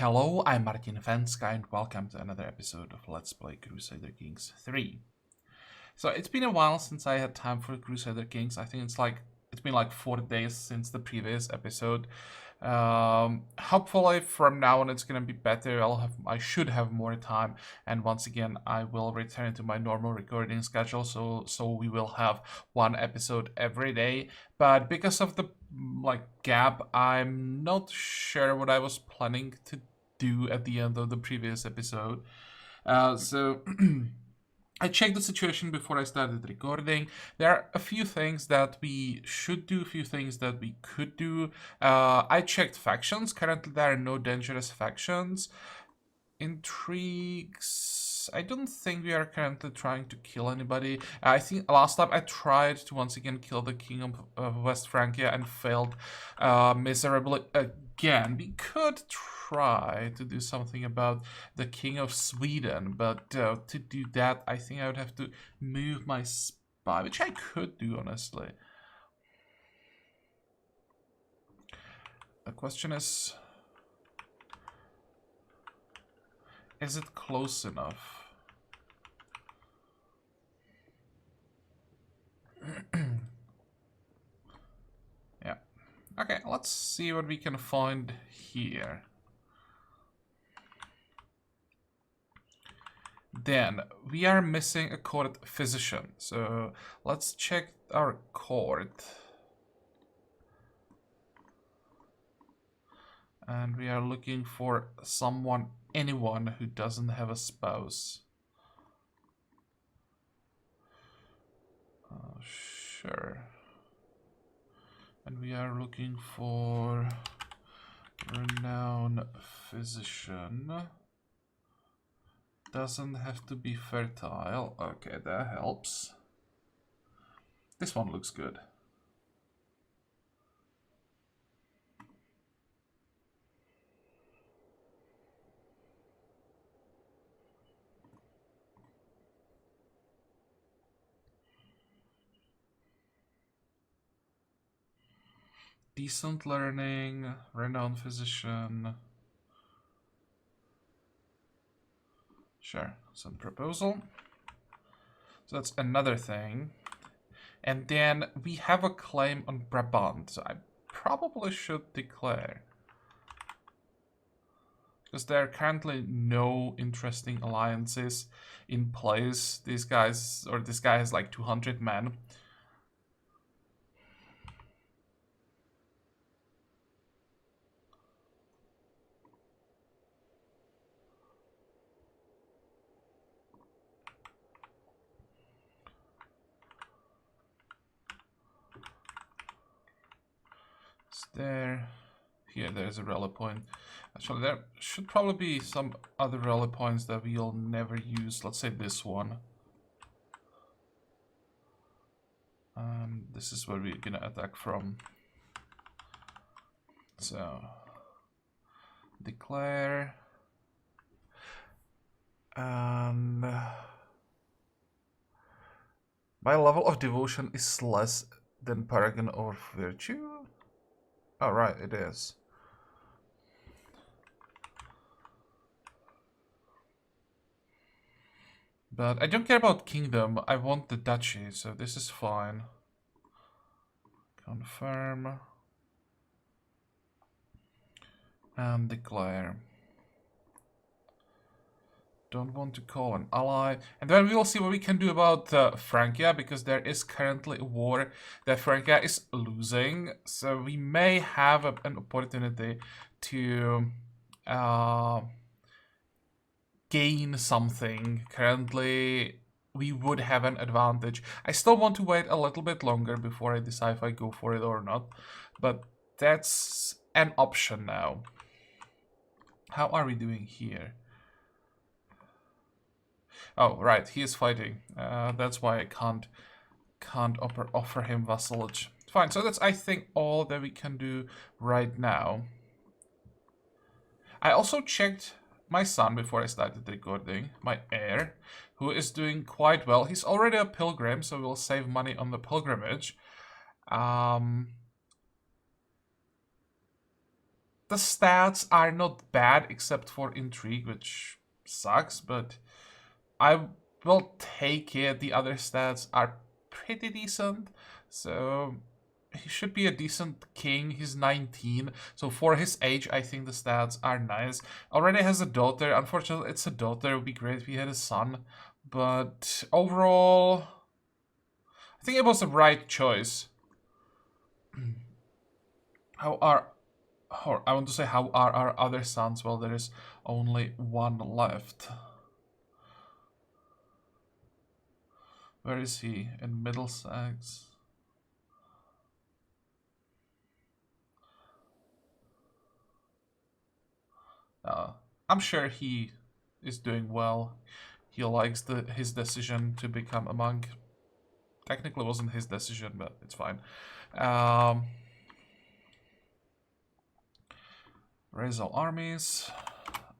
Hello, I'm Martin Fencka and welcome to another episode of Let's Play Crusader Kings 3. So it's been a while since I had time for Crusader Kings. I think it's been like 4 days since the previous episode. Hopefully from now on it's gonna be better. I should have more time, and once again I will return to my normal recording schedule. So we will have one episode every day. But because of the gap, I'm not sure what I was planning to do at the end of the previous episode. So I checked the situation before I started recording. There are a few things that we should do, a few things that we could do. I checked factions. Currently there are no dangerous factions. Intrigues, I don't think we are currently trying to kill anybody. I think last time I tried to once again kill the king of West Francia and failed miserably again. We could try to do something about the king of Sweden, but to do that I think I would have to move my spy, which I could do honestly. The question is it close enough? Yeah. Okay, let's see what we can find here. Then, we are missing a court physician. So, let's check our court. And we are looking for anyone who doesn't have a spouse. Sure. And we are looking for renowned physician. Doesn't have to be fertile. Okay, that helps. This one looks good. Decent learning, renowned physician. Sure, some proposal. So that's another thing. And then we have a claim on Brabant, so I probably should declare. Because there are currently no interesting alliances in place. This guy has like 200 men. There's a rally point. Actually, there should probably be some other rally points that we'll never use. Let's say this one. This is where we're gonna attack from. So, declare. And my level of devotion is less than Paragon of Virtue. Oh, right, it is. But I don't care about kingdom. I want the duchy, so this is fine. Confirm. And declare. Don't want to call an ally. And then we will see what we can do about Francia, because there is currently a war that Francia is losing. So we may have an opportunity to gain something. Currently, we would have an advantage. I still want to wait a little bit longer before I decide if I go for it or not. But that's an option now. How are we doing here? Oh, right, he is fighting. That's why I can't offer him vassalage. Fine, so that's, I think, all that we can do right now. I also checked my son before I started recording, my heir, who is doing quite well. He's already a pilgrim, so we'll save money on the pilgrimage. The the stats are not bad except for intrigue, which sucks, but I will take it. The other stats are pretty decent, so he should be a decent king. He's 19, so for his age, I think the stats are nice. Already has a daughter. Unfortunately, it's a daughter. It would be great if he had a son, but overall, I think it was the right choice. How are... Or I want to say, how are our other sons? Well, there is only one left. Where is he? In Middlesex. I'm sure he is doing well. He likes his decision to become a monk. Technically, it wasn't his decision, but it's fine. Raise all armies.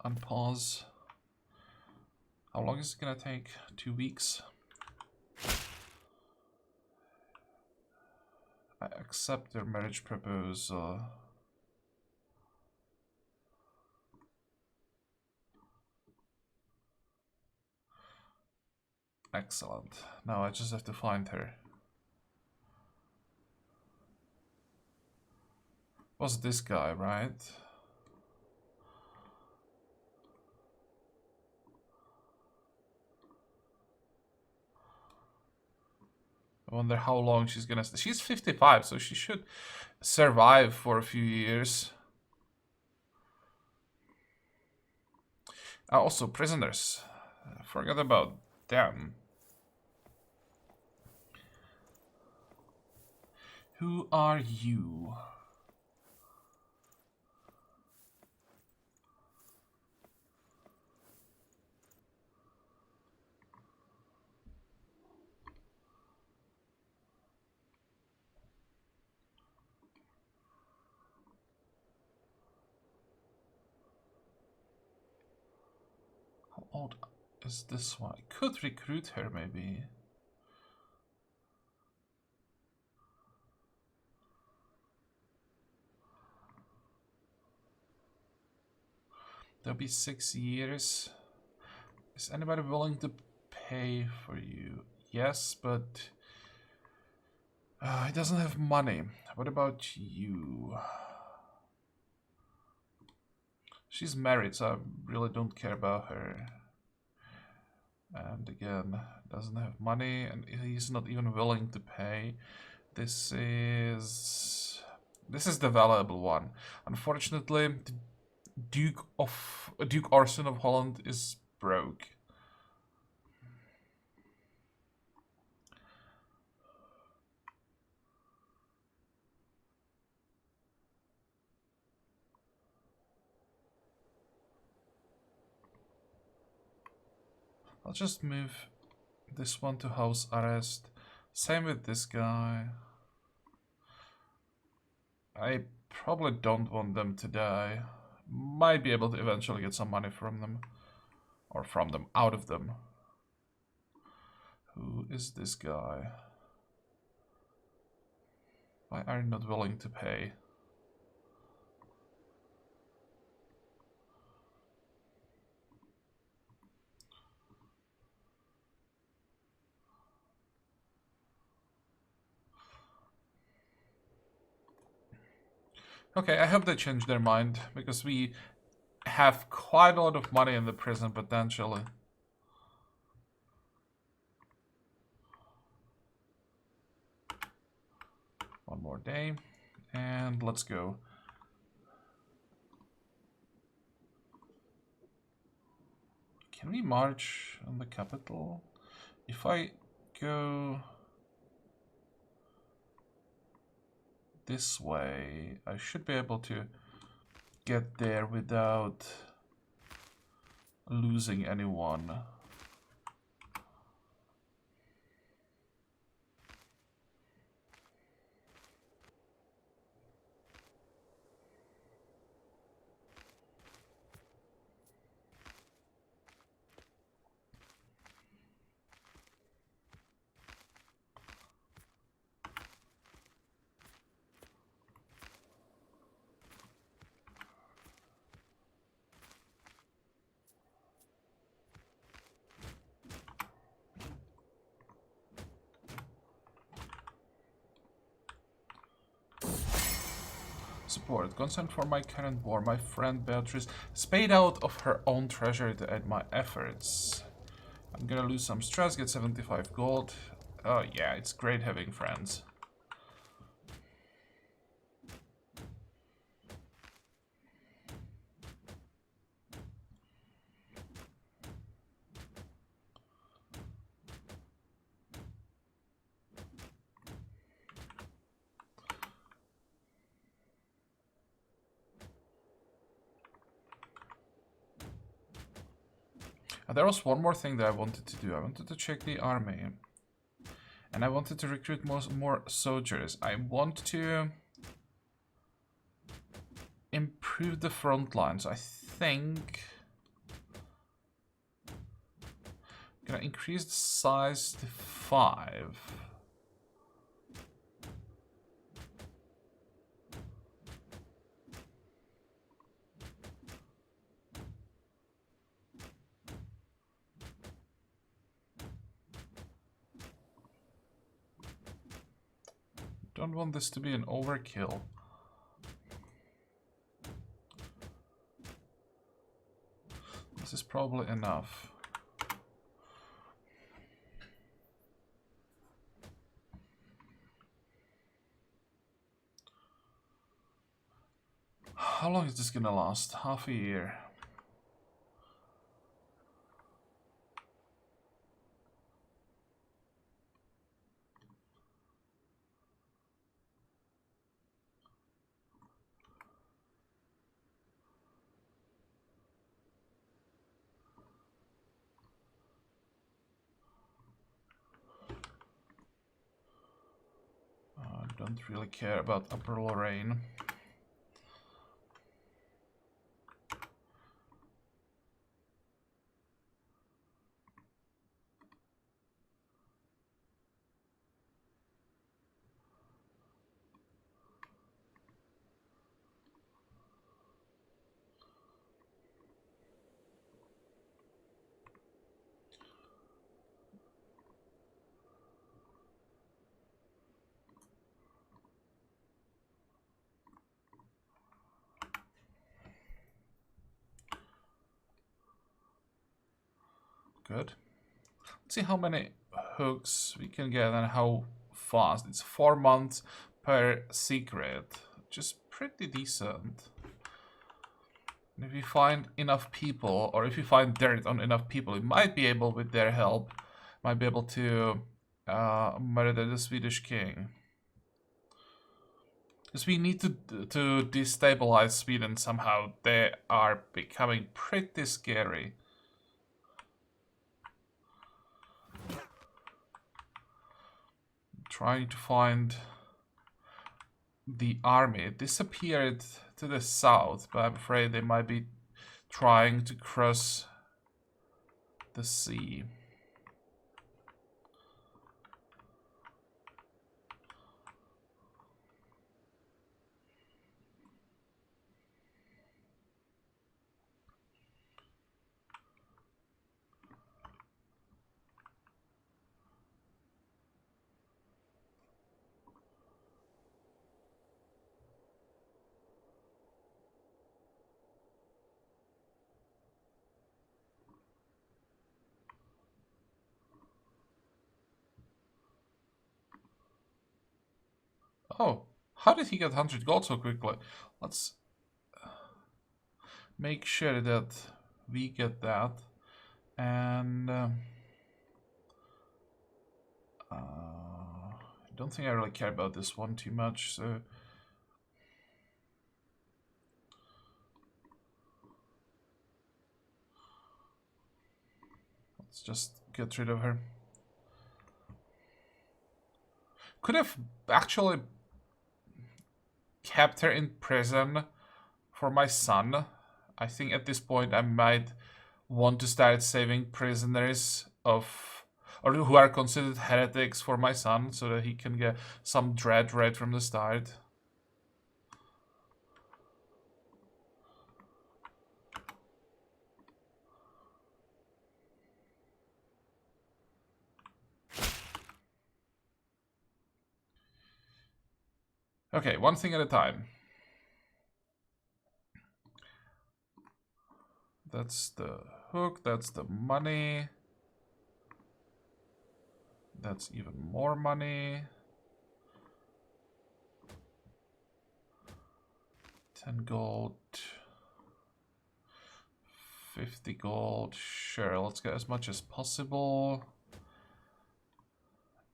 Unpause. How long is it gonna take? 2 weeks. I accept their marriage proposal. Excellent. Now I just have to find her. Was this guy, right? I wonder how long she's gonna stay. She's 55, so she should survive for a few years. Also, prisoners. Forget about them. Who are you? How old is this one? I could recruit her, maybe. There'll be 6 years. Is anybody willing to pay for you? Yes, but he doesn't have money. What about you? She's married, so I really don't care about her. And again, doesn't have money, and he's not even willing to pay. This is the valuable one. Unfortunately, the Duke Orson of Holland is broke. I'll just move this one to house arrest. Same with this guy. I probably don't want them to die. Might be able to eventually get some money from them. Or from them, out of them. Who is this guy? Why are you not willing to pay? Okay, I hope they change their mind, because we have quite a lot of money in the prison potentially. One more day, and let's go. Can we march on the capital? If I go this way, I should be able to get there without losing anyone. Support. Consent for my current war. My friend Beatrice has paid out of her own treasure to aid my efforts. I'm gonna lose some stress, get 75 gold. Oh yeah, it's great having friends. There was one more thing that I wanted to do. I wanted to check the army. And I wanted to recruit more soldiers. I want to improve the front lines. I think I'm gonna increase the size to 5. Don't want this to be an overkill. This is probably enough. How long is this gonna last? Half a year. I don't really care about Upper Lorraine. Good. Let's see how many hooks we can get and how fast. It's 4 months per secret, which is pretty decent. And if we find enough people, or if we find dirt on enough people, we might be able, with their help, might be able to murder the Swedish king. Because we need to destabilize Sweden somehow. They are becoming pretty scary. Trying to find the army. It disappeared to the south, but I'm afraid they might be trying to cross the sea. Oh, how did he get 100 gold so quickly? Let's make sure that we get that. And I don't think I really care about this one too much, so let's just get rid of her. Could have actually kept her in prison for my son. I think at this point I might want to start saving prisoners of, or who are considered heretics, for my son, so that he can get some dread right from the start. Okay, one thing at a time. That's the hook, that's the money. That's even more money. 10 gold. 50 gold. Sure, let's get as much as possible.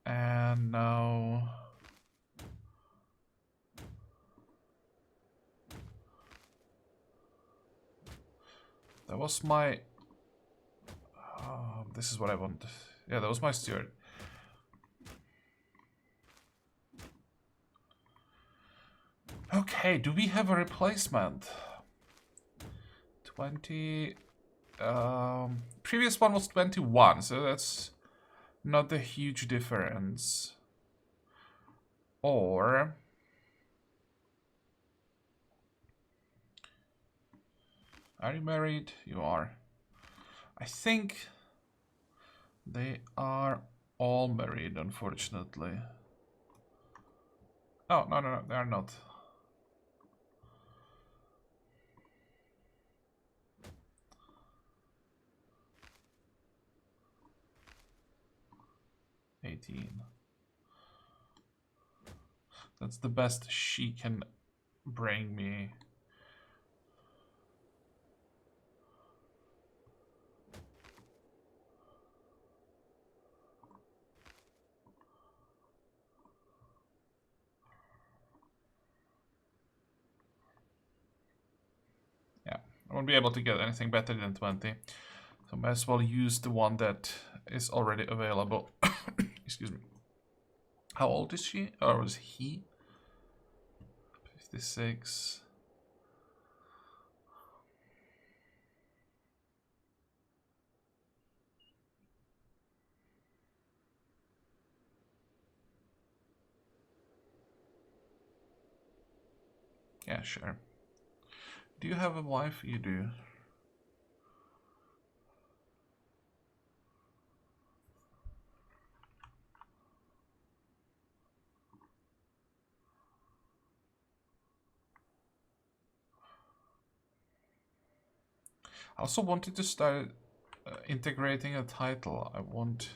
And now... That was my... this is what I want. Yeah, that was my steward. Okay, do we have a replacement? 20... previous one was 21, so that's not a huge difference. Or... Are you married? You are. I think they are all married, unfortunately. Oh, no, they are not. That's the best she can bring me. Yeah, I won't be able to get anything better than 20. So might as well use the one that is already available. Excuse me. How old is she? Or was he? 56. Yeah, sure. Do you have a wife? You do. I also wanted to start integrating a title. I want...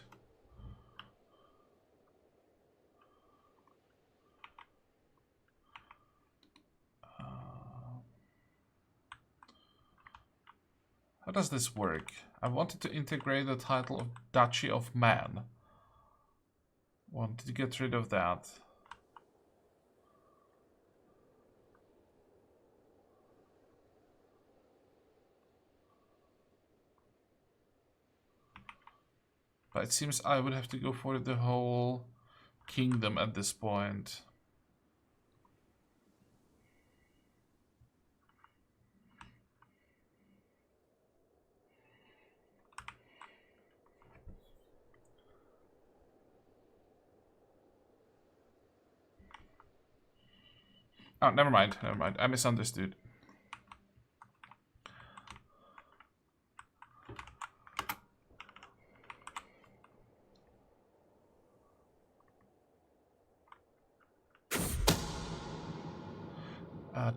how does this work? I wanted to integrate the title of Duchy of Man. Wanted to get rid of that. But it seems I would have to go for the whole kingdom at this point. Oh, never mind, never mind. I misunderstood.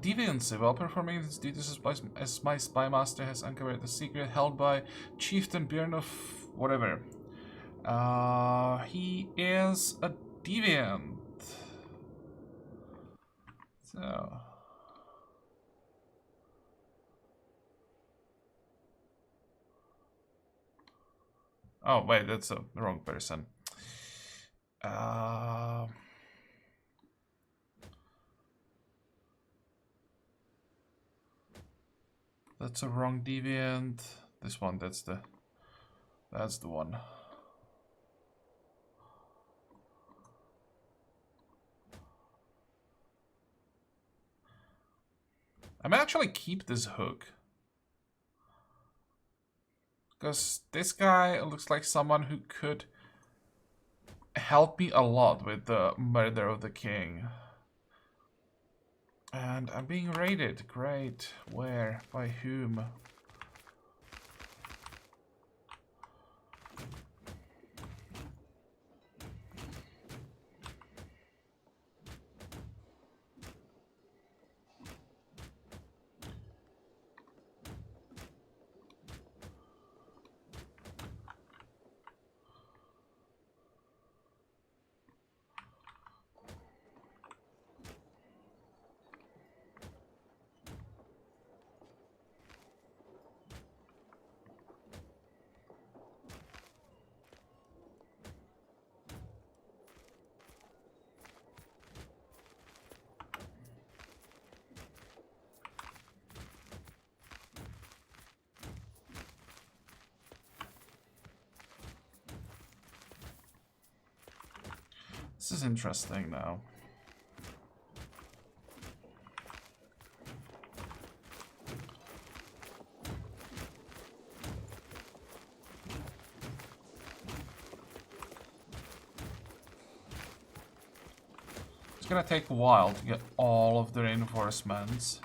Deviancy. While performing its duties as my spy master has uncovered the secret held by Chieftain Bjorn of whatever. He is a deviant. So... Oh, wait, that's the wrong person. That's a wrong deviant. This one, that's the one. I may actually keep this hook. Because this guy looks like someone who could help me a lot with the murder of the king. And I'm being raided. Great. Where? By whom? This is interesting now. It's gonna take a while to get all of the reinforcements.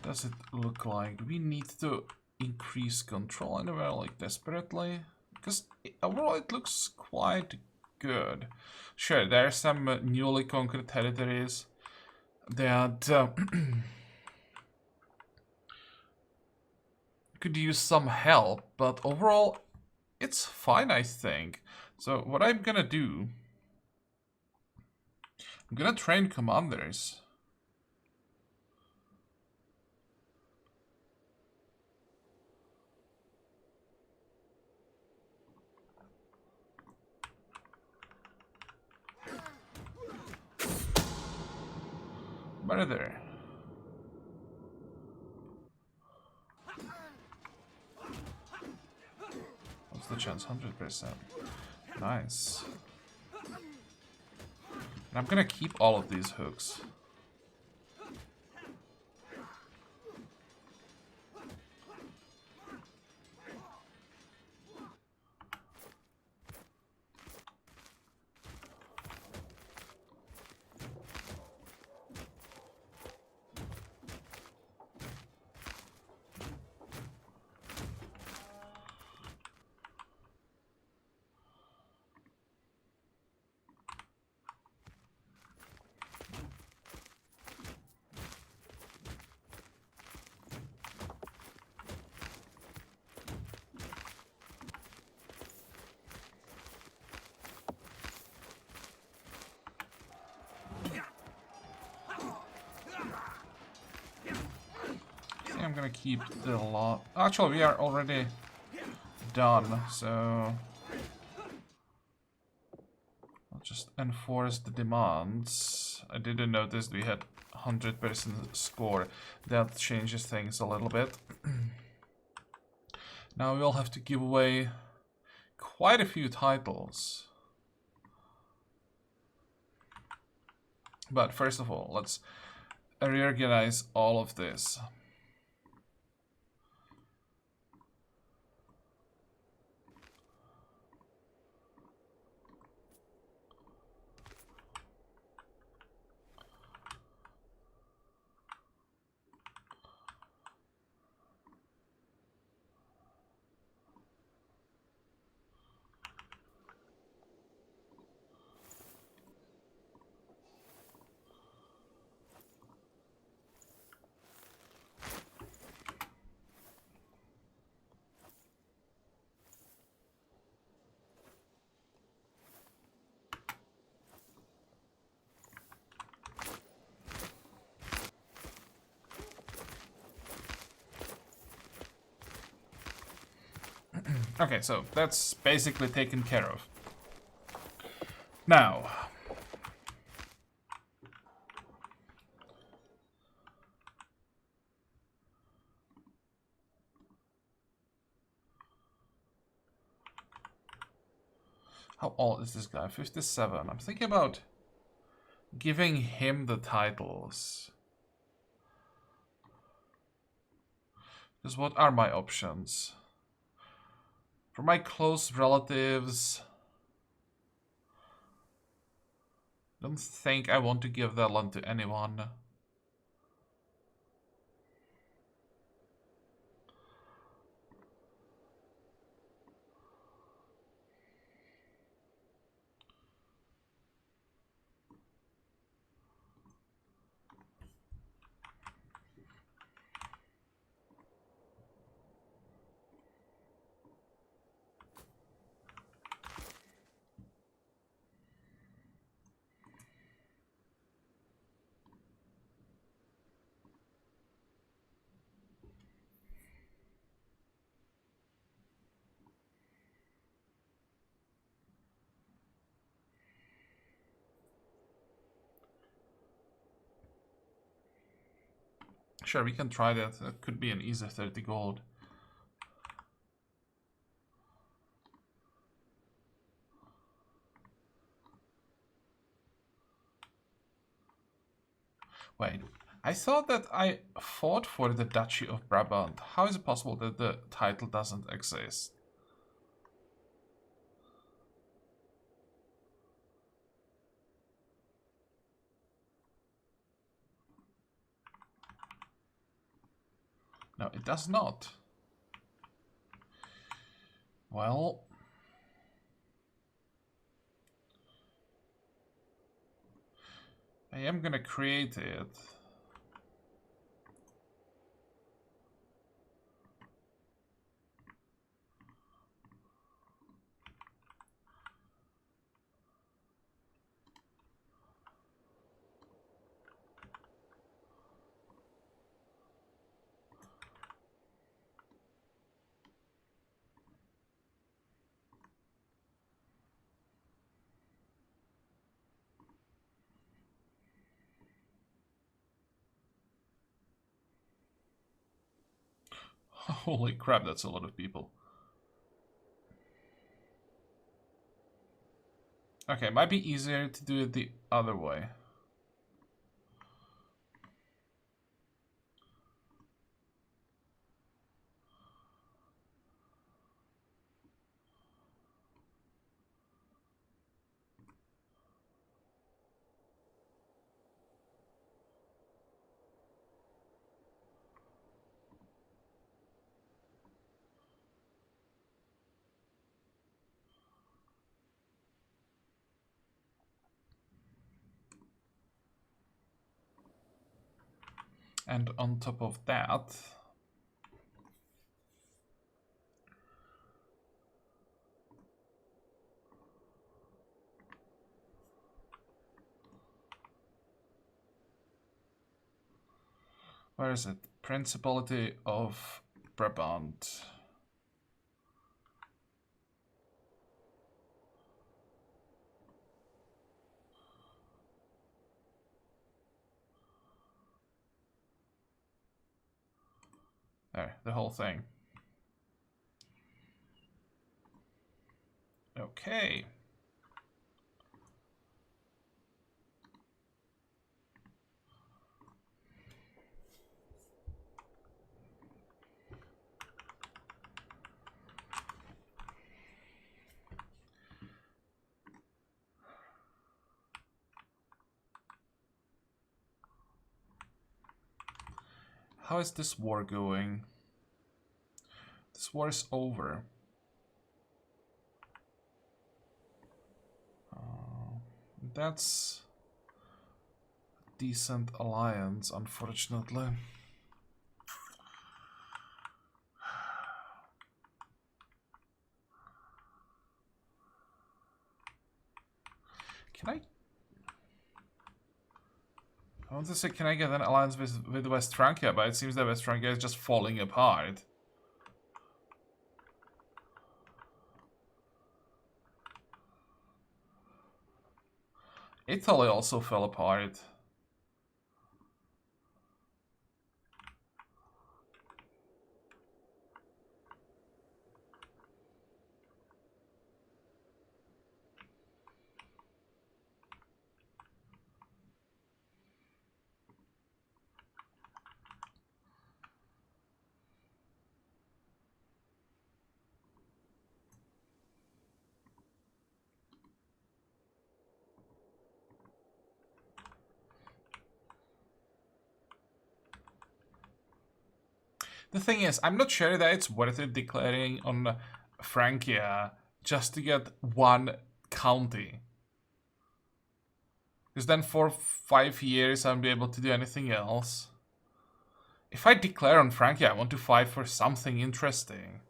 Does it look like? Do we need to increase control anywhere like desperately? Because overall it looks quite good. Sure, there are some newly conquered territories that could use some help, but overall it's fine, I think. So what I'm gonna do, I'm gonna train commanders. Murder. What's the chance? 100%. Nice. And I'm gonna keep all of these hooks. I'm gonna keep the lot. Actually, we are already done, so I'll just enforce the demands. I didn't notice we had 100% score. That changes things a little bit. Now we'll have to give away quite a few titles. But first of all, let's reorganize all of this. Okay, so that's basically taken care of. Now, how old is this guy? 57. I'm thinking about giving him the titles. Because what are my options? For my close relatives, I don't think I want to give that land to anyone. Sure, we can try that. That could be an easy 30 gold. Wait, I thought that I fought for the Duchy of Brabant. How is it possible that the title doesn't exist? No, it does not. Well, I am gonna create it. Holy crap, that's a lot of people. Okay, it might be easier to do it the other way. And on top of that, where is it? Principality of Brabant. There, the whole thing. Okay. How is this war going? This war is over. That's a decent alliance, unfortunately. Can I want to say, can I get an alliance with West Francia? But it seems that West Francia is just falling apart. Italy also fell apart. The thing is, I'm not sure that it's worth it declaring on Francia just to get one county. Because then for 5 years I'll be able to do anything else. If I declare on Francia, I want to fight for something interesting.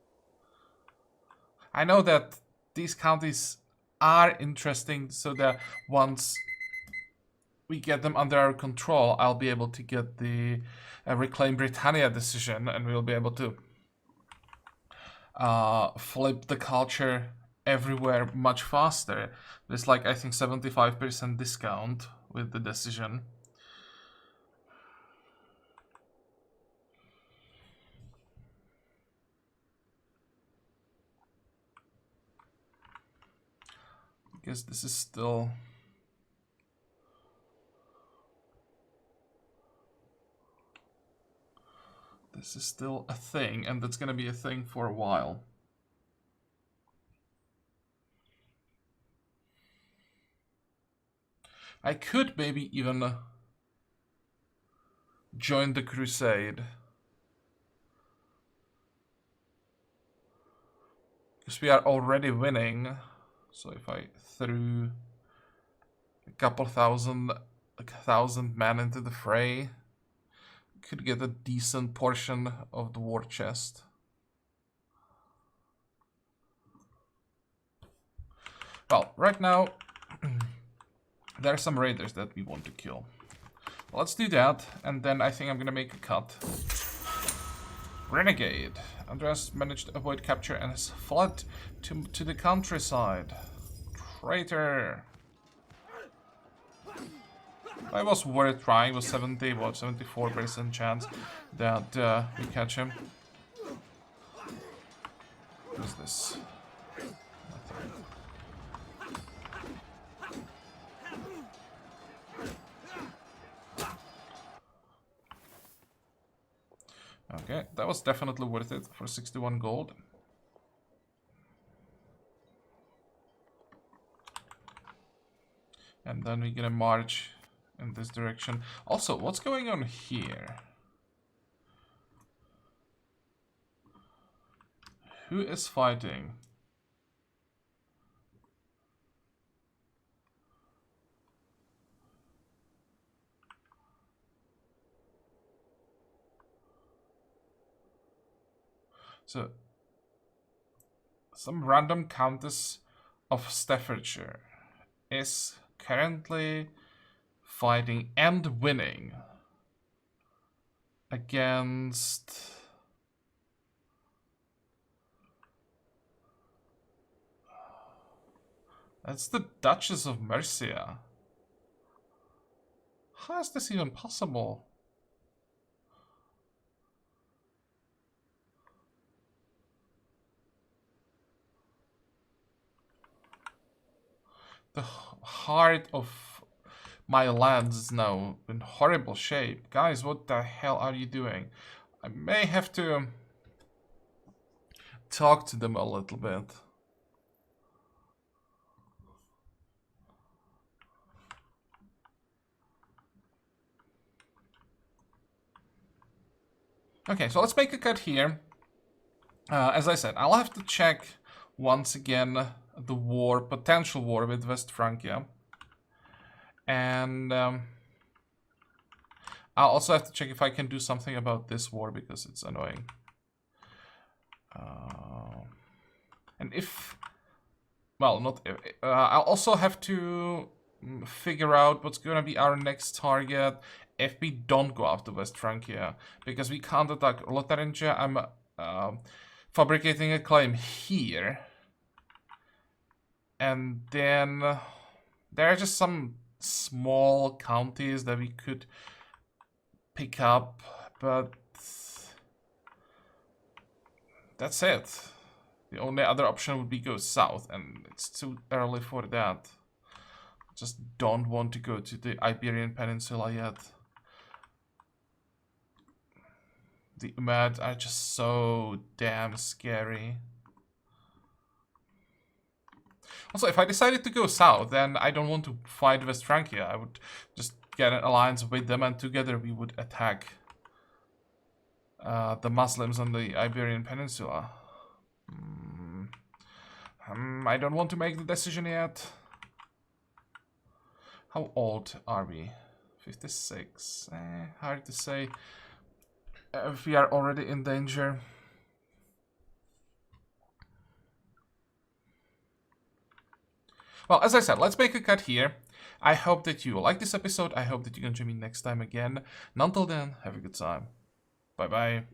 I know that these counties are interesting, so that once we get them under our control, I'll be able to get the Reclaim Britannia decision, and we'll be able to flip the culture everywhere much faster. There's like, I think, 75% discount with the decision. Because this is still... This is still a thing, and that's gonna be a thing for a while. I could maybe even join the crusade. Because we are already winning. So if I threw a couple thousand, like 1,000 men into the fray, could get a decent portion of the war chest. Well, right now, there are some raiders that we want to kill. Let's do that, and then I think I'm gonna make a cut. Renegade. Andreas managed to avoid capture and has fled to the countryside. Traitor. I was worth trying. It was 74% chance that we catch him. What is this? Okay, that was definitely worth it for 61 gold. And then we're gonna march in this direction. Also, what's going on here? Who is fighting? So, some random Countess of Staffordshire is currently fighting and winning against... That's the Duchess of Mercia. How is this even possible? The heart of my lands is now in horrible shape. Guys, what the hell are you doing? I may have to talk to them a little bit. Okay, so let's make a cut here. As I said, I'll have to check once again the war, potential war with West Francia. And I'll also have to check if I can do something about this war because it's annoying. And if... Well, not if... I'll also have to figure out what's going to be our next target if we don't go after West Francia. Because we can't attack Lotharingia. I'm fabricating a claim here. And then there are just some small counties that we could pick up, but that's it. The only other option would be go south, and it's too early for that. Just don't want to go to the Iberian Peninsula yet. The Umad are just so damn scary. Also, if I decided to go south, then I don't want to fight West Francia. I would just get an alliance with them, and together we would attack the Muslims on the Iberian Peninsula. I don't want to make the decision yet. How old are we? 56. Hard to say if we are already in danger. Well, as I said, let's make a cut here. I hope that you like this episode. I hope that you can join me next time again. And until then, have a good time. Bye-bye.